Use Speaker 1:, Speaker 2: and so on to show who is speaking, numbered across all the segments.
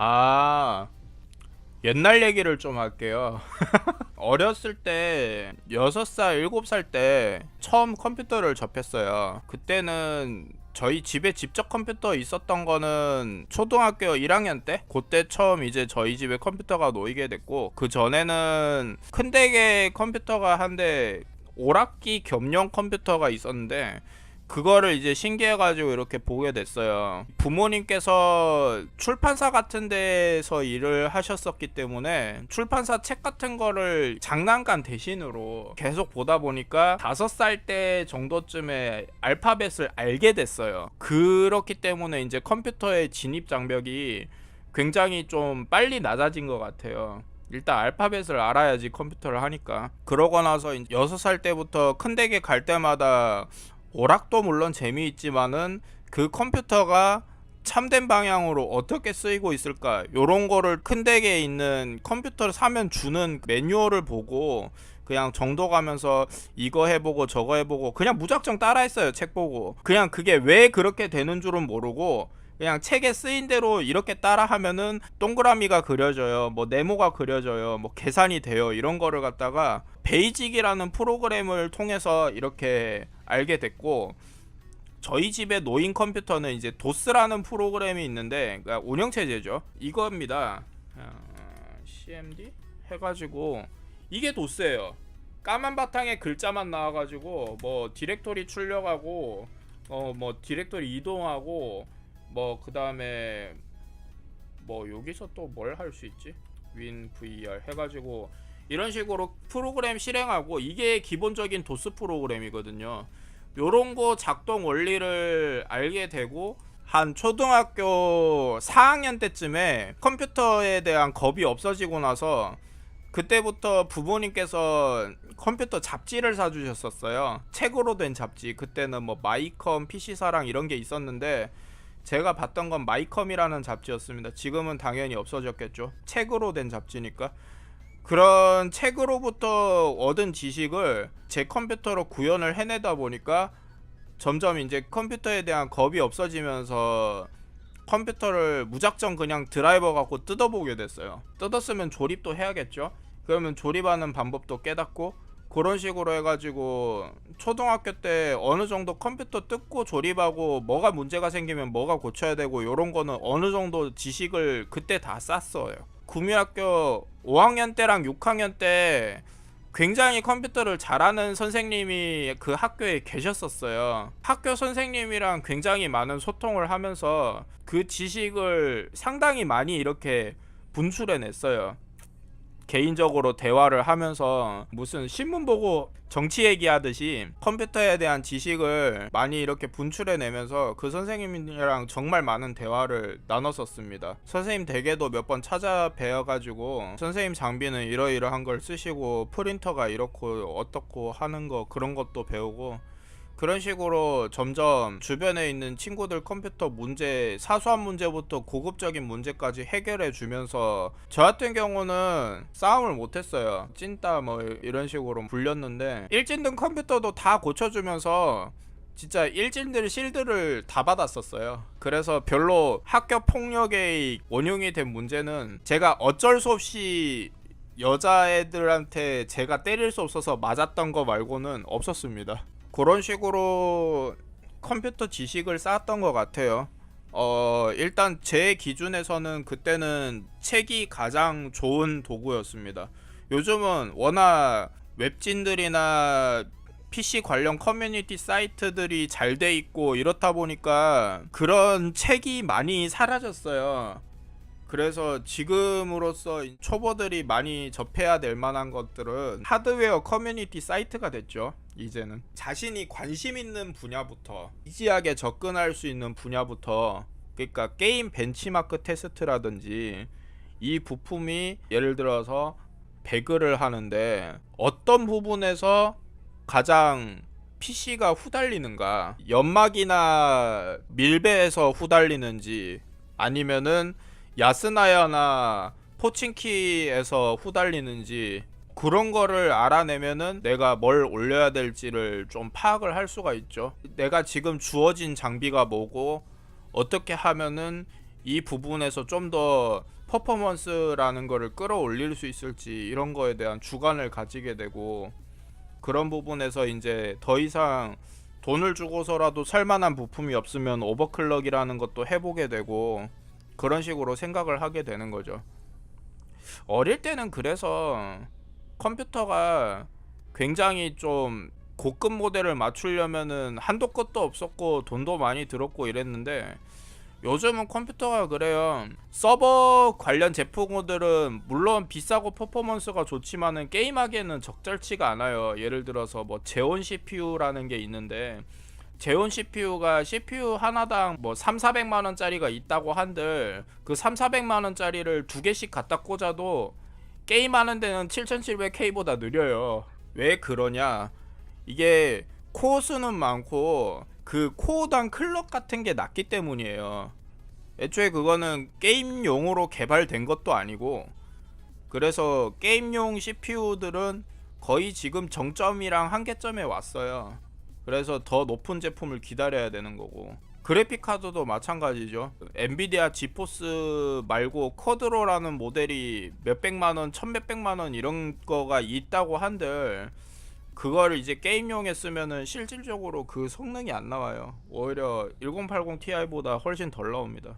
Speaker 1: 아, 옛날 얘기를 좀 할게요. 어렸을 때 6살, 7살 때 처음 컴퓨터를 접했어요. 그때는 저희 집에 직접 컴퓨터 있었던 거는 초등학교 1학년 때? 그때 처음 이제 저희 집에 컴퓨터가 놓이게 됐고, 그 전에는 큰 댁에 컴퓨터가 한 대 오락기 겸용 컴퓨터가 있었는데, 그거를 이제 신기해가지고 이렇게 보게 됐어요. 부모님께서 출판사 같은 데서 일을 하셨었기 때문에 출판사 책 같은 거를 장난감 대신으로 계속 보다 보니까 5살 때 정도쯤에 알파벳을 알게 됐어요. 그렇기 때문에 이제 컴퓨터의 진입 장벽이 굉장히 좀 빨리 낮아진 것 같아요. 일단 알파벳을 알아야지 컴퓨터를 하니까. 그러고 나서 6살 때부터 큰 댁에 갈 때마다 오락도 물론 재미있지만은 그 컴퓨터가 참된 방향으로 어떻게 쓰이고 있을까, 요런 거를 큰 덱에 있는 컴퓨터를 사면 주는 매뉴얼을 보고 그냥 정도 가면서 이거 해보고 저거 해보고 그냥 무작정 따라했어요. 책 보고 그냥 그게 왜 그렇게 되는 줄은 모르고 그냥 책에 쓰인 대로 이렇게 따라 하면은 동그라미가 그려져요, 뭐 네모가 그려져요, 뭐 계산이 돼요, 이런 거를 갖다가 베이직이라는 프로그램을 통해서 이렇게 알게 됐고, 저희 집에 놓인 컴퓨터는 이제 도스라는 프로그램이 있는데, 그러니까 운영체제죠. 이겁니다. CMD 해가지고 이게 도스예요. 까만 바탕에 글자만 나와가지고 뭐 디렉토리 출력하고 뭐 디렉토리 이동하고 뭐 그 다음에 뭐 여기서 또 뭘 할 수 있지? 윈 VR 해가지고 이런 식으로 프로그램 실행하고, 이게 기본적인 도스 프로그램이거든요. 요런 거 작동 원리를 알게 되고 한 초등학교 4학년 때쯤에 컴퓨터에 대한 겁이 없어지고 나서, 그때부터 부모님께서 컴퓨터 잡지를 사주셨었어요. 책으로 된 잡지. 그때는 뭐 마이컴, PC사랑 이런 게 있었는데 제가 봤던 건 마이컴이라는 잡지였습니다. 지금은 당연히 없어졌겠죠. 책으로 된 잡지니까. 그런 책으로부터 얻은 지식을 제 컴퓨터로 구현을 해내다 보니까 점점 이제 컴퓨터에 대한 겁이 없어지면서 컴퓨터를 무작정 그냥 드라이버 갖고 뜯어보게 됐어요. 뜯었으면 조립도 해야겠죠. 그러면 조립하는 방법도 깨닫고, 그런 식으로 해가지고 초등학교 때 어느 정도 컴퓨터 뜯고 조립하고 뭐가 문제가 생기면 뭐가 고쳐야 되고 요런 거는 어느 정도 지식을 그때 다 쌌어요. 구미학교 5학년 때랑 6학년 때 굉장히 컴퓨터를 잘하는 선생님이 그 학교에 계셨었어요. 학교 선생님이랑 굉장히 많은 소통을 하면서 그 지식을 상당히 많이 이렇게 분출해냈어요. 개인적으로 대화를 하면서 무슨 신문 보고 정치 얘기하듯이 컴퓨터에 대한 지식을 많이 이렇게 분출해내면서 그 선생님이랑 정말 많은 대화를 나눴었습니다. 선생님 댁에도 몇 번 찾아뵈어가지고 선생님 장비는 이러이러한 걸 쓰시고 프린터가 이렇고 어떻고 하는 거, 그런 것도 배우고, 그런 식으로 점점 주변에 있는 친구들 컴퓨터 문제, 사소한 문제부터 고급적인 문제까지 해결해 주면서, 저 같은 경우는 싸움을 못했어요. 찐따 뭐 이런 식으로 불렸는데, 일진등 컴퓨터도 다 고쳐주면서 진짜 일진들 실드를 다 받았었어요. 그래서 별로 학교 폭력의 원흉이 된 문제는, 제가 어쩔 수 없이 여자애들한테 제가 때릴 수 없어서 맞았던 거 말고는 없었습니다. 그런 식으로 컴퓨터 지식을 쌓았던 것 같아요. 일단 제 기준에서는 그때는 책이 가장 좋은 도구였습니다. 요즘은 워낙 웹진들이나 PC 관련 커뮤니티 사이트들이 잘 돼 있고 이렇다 보니까 그런 책이 많이 사라졌어요. 그래서 지금으로서 초보들이 많이 접해야 될 만한 것들은 하드웨어 커뮤니티 사이트가 됐죠. 이제는 자신이 관심 있는 분야부터, 이지하게 접근할 수 있는 분야부터, 그러니까 게임 벤치마크 테스트라든지, 이 부품이 예를 들어서 배그를 하는데 어떤 부분에서 가장 PC가 후달리는가, 연막이나 밀배에서 후달리는지 아니면은 야스나야나 포친키에서 후달리는지, 그런 거를 알아내면은 내가 뭘 올려야 될지를 좀 파악을 할 수가 있죠. 내가 지금 주어진 장비가 뭐고 어떻게 하면은 이 부분에서 좀 더 퍼포먼스라는 거를 끌어올릴 수 있을지 이런 거에 대한 주관을 가지게 되고, 그런 부분에서 이제 더 이상 돈을 주고서라도 살만한 부품이 없으면 오버클럭이라는 것도 해보게 되고, 그런 식으로 생각을 하게 되는 거죠. 어릴 때는 그래서 컴퓨터가 굉장히 좀 고급 모델을 맞추려면은 한도 끝도 없었고 돈도 많이 들었고 이랬는데, 요즘은 컴퓨터가 그래요. 서버 관련 제품들은 물론 비싸고 퍼포먼스가 좋지만은 게임하기에는 적절치가 않아요. 예를 들어서 뭐 제온 CPU라는 게 있는데, 제온 CPU가 CPU 하나당 뭐 3,400만 원짜리가 있다고 한들, 그 3,400만 원짜리를 두 개씩 갖다 꽂아도 게임하는 데는 7700K보다 느려요. 왜 그러냐? 이게 코어 수는 많고 그 코어당 클럭 같은 게 낮기 때문이에요. 애초에 그거는 게임용으로 개발된 것도 아니고, 그래서 게임용 CPU들은 거의 지금 정점이랑 한계점에 왔어요. 그래서 더 높은 제품을 기다려야 되는 거고, 그래픽 카드도 마찬가지죠. 엔비디아 지포스 말고 쿼드로라는 모델이 몇백만원, 천몇백만원 이런 거가 있다고 한들, 그거를 이제 게임용에 쓰면은 실질적으로 그 성능이 안 나와요. 오히려 1080 Ti보다 훨씬 덜 나옵니다.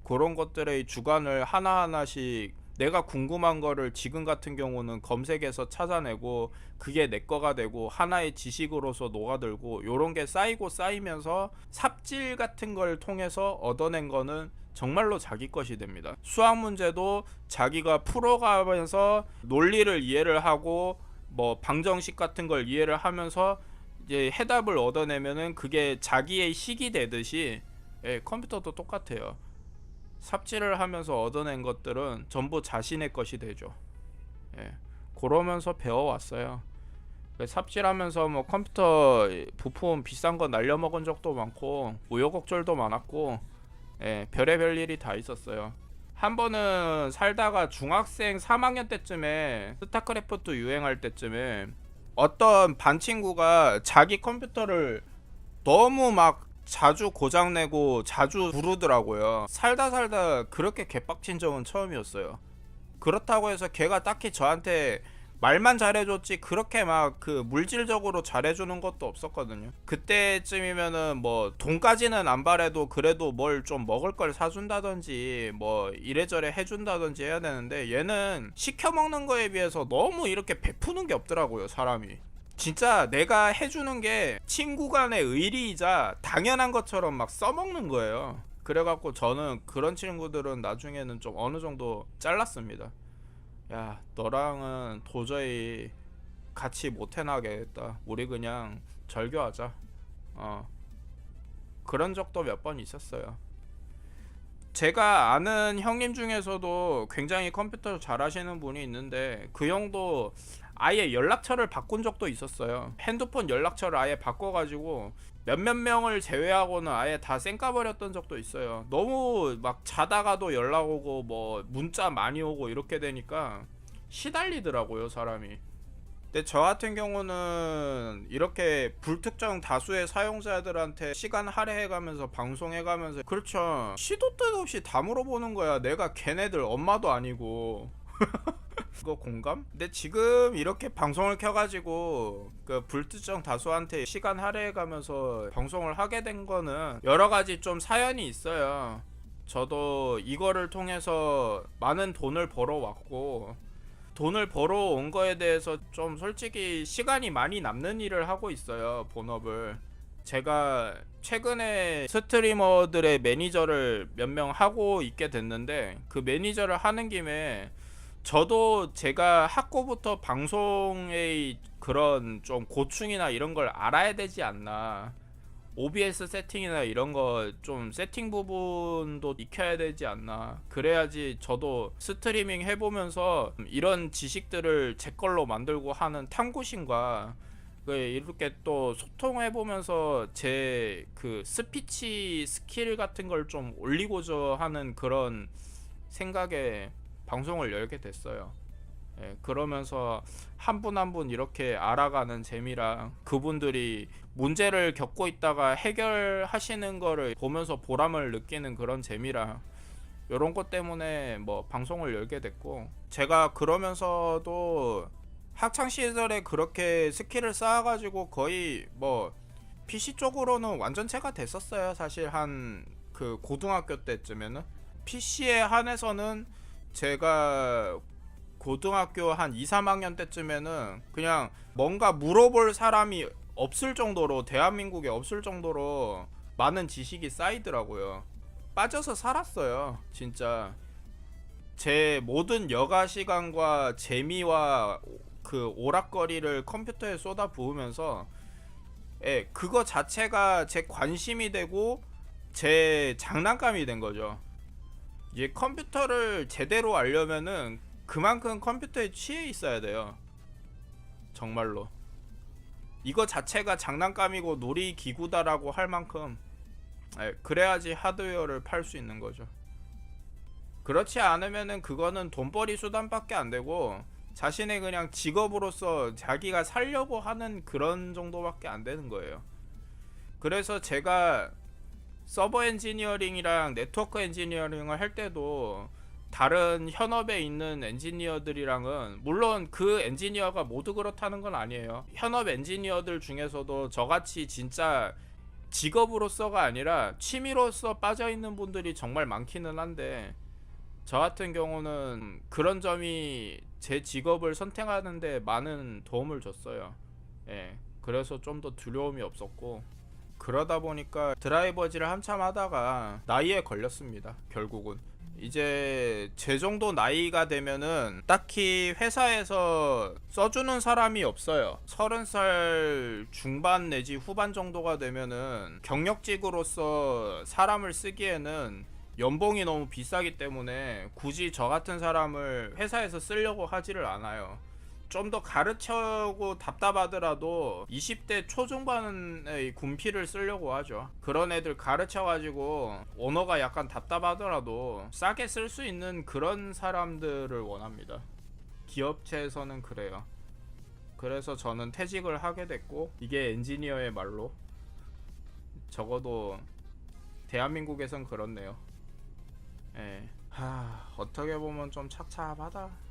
Speaker 1: 그런 것들의 주관을 하나하나씩, 내가 궁금한 거를 지금 같은 경우는 검색해서 찾아내고 그게 내 거가 되고 하나의 지식으로서 녹아들고, 요런 게 쌓이고 쌓이면서 삽질 같은 걸 통해서 얻어낸 거는 정말로 자기 것이 됩니다. 수학 문제도 자기가 풀어가면서 논리를 이해를 하고 뭐 방정식 같은 걸 이해를 하면서 이제 해답을 얻어내면은 그게 자기의 식이 되듯이, 컴퓨터도 똑같아요. 삽질을 하면서 얻어낸 것들은 전부 자신의 것이 되죠. 그러면서 배워왔어요. 삽질하면서 뭐 컴퓨터 부품 비싼 거 날려먹은 적도 많고 우여곡절도 많았고, 별의별 일이 다 있었어요. 한 번은 살다가 중학생 3학년 때쯤에, 스타크래프트 유행할 때쯤에 어떤 반 친구가 자기 컴퓨터를 너무 막 자주 고장내고 자주 부르더라고요. 살다 그렇게 개빡친 적은 처음이었어요. 그렇다고 해서 걔가 딱히 저한테 말만 잘해줬지 그렇게 막 그 물질적으로 잘해주는 것도 없었거든요. 그때쯤이면은 뭐 돈까지는 안 바래도 그래도 뭘 좀 먹을 걸 사준다든지 뭐 이래저래 해준다든지 해야 되는데, 얘는 시켜먹는 거에 비해서 너무 이렇게 베푸는 게 없더라고요, 사람이. 진짜 내가 해주는 게 친구 간의 의리이자 당연한 것처럼 막 써먹는 거예요. 그래갖고 저는 그런 친구들은 나중에는 좀 어느 정도 잘랐습니다. 야, 너랑은 도저히 같이 못 해나가겠다. 우리 그냥 절교하자. 그런 적도 몇 번 있었어요. 제가 아는 형님 중에서도 굉장히 컴퓨터 잘하시는 분이 있는데, 그 형도 아예 연락처를 바꾼 적도 있었어요. 핸드폰 연락처를 아예 바꿔가지고 몇몇 명을 제외하고는 아예 다 쌩까버렸던 적도 있어요. 너무 막 자다가도 연락 오고 뭐 문자 많이 오고 이렇게 되니까 시달리더라고요, 사람이. 근데 저 같은 경우는 이렇게 불특정 다수의 사용자들한테 시간 할애해가면서 방송해가면서, 그렇죠, 시도 때도 없이 다 물어보는 거야. 내가 걔네들 엄마도 아니고. 그거 공감? 근데 지금 이렇게 방송을 켜가지고 그 불특정 다수한테 시간 할애해가면서 방송을 하게 된 거는 여러 가지 좀 사연이 있어요. 저도 이거를 통해서 많은 돈을 벌어왔고, 돈을 벌어온 거에 대해서 좀 솔직히 시간이 많이 남는 일을 하고 있어요, 본업을. 제가 최근에 스트리머들의 매니저를 몇 명 하고 있게 됐는데, 그 매니저를 하는 김에 저도 제가 학고부터 방송의 그런 좀 고충이나 이런 걸 알아야 되지 않나. OBS 세팅이나 이런 거 좀 세팅 부분도 익혀야 되지 않나. 그래야지 저도 스트리밍 해보면서 이런 지식들을 제 걸로 만들고 하는 탐구심과 이렇게 또 소통해보면서 제 그 스피치 스킬 같은 걸 좀 올리고자 하는 그런 생각에 방송을 열게 됐어요. 그러면서 한 분 한 분 이렇게 알아가는 재미랑, 그분들이 문제를 겪고 있다가 해결하시는 거를 보면서 보람을 느끼는 그런 재미랑, 요런 것 때문에 뭐 방송을 열게 됐고, 제가 그러면서도 학창 시절에 그렇게 스킬을 쌓아가지고 거의 뭐 PC 쪽으로는 완전체가 됐었어요. 사실 한 그 고등학교 때쯤에는 PC에 한해서는 제가 고등학교 한 2, 3학년 때쯤에는 그냥 뭔가 물어볼 사람이 없을 정도로, 대한민국에 없을 정도로 많은 지식이 쌓이더라고요. 빠져서 살았어요. 진짜 제 모든 여가 시간과 재미와 그 오락거리를 컴퓨터에 쏟아 부으면서, 예, 그거 자체가 제 관심이 되고 제 장난감이 된 거죠. 이제 컴퓨터를 제대로 알려면은 그만큼 컴퓨터에 취해 있어야 돼요. 정말로. 이거 자체가 장난감이고 놀이기구다라고 할 만큼, 예, 그래야지 하드웨어를 팔 수 있는 거죠. 그렇지 않으면은 그거는 돈벌이 수단밖에 안 되고 자신의 그냥 직업으로서 자기가 살려고 하는 그런 정도밖에 안 되는 거예요. 그래서 제가 서버 엔지니어링이랑 네트워크 엔지니어링을 할 때도 다른 현업에 있는 엔지니어들이랑은, 물론 그 엔지니어가 모두 그렇다는 건 아니에요. 현업 엔지니어들 중에서도 저같이 진짜 직업으로서가 아니라 취미로서 빠져있는 분들이 정말 많기는 한데, 저 같은 경우는 그런 점이 제 직업을 선택하는데 많은 도움을 줬어요. 예. 그래서 좀 더 두려움이 없었고, 그러다 보니까 드라이버질을 한참 하다가 나이에 걸렸습니다. 결국은 이제 제 정도 나이가 되면은 딱히 회사에서 써주는 사람이 없어요. 30살 중반 내지 후반 정도가 되면은 경력직으로서 사람을 쓰기에는 연봉이 너무 비싸기 때문에 굳이 저 같은 사람을 회사에서 쓰려고 하지를 않아요. 좀 더 가르쳐고 답답하더라도 20대 초중반의 군필을 쓰려고 하죠. 그런 애들 가르쳐가지고 언어가 약간 답답하더라도 싸게 쓸 수 있는 그런 사람들을 원합니다. 기업체에서는 그래요. 그래서 저는 퇴직을 하게 됐고, 이게 엔지니어의 말로, 적어도 대한민국에선 그렇네요. 예. 어떻게 보면 좀 착잡하다.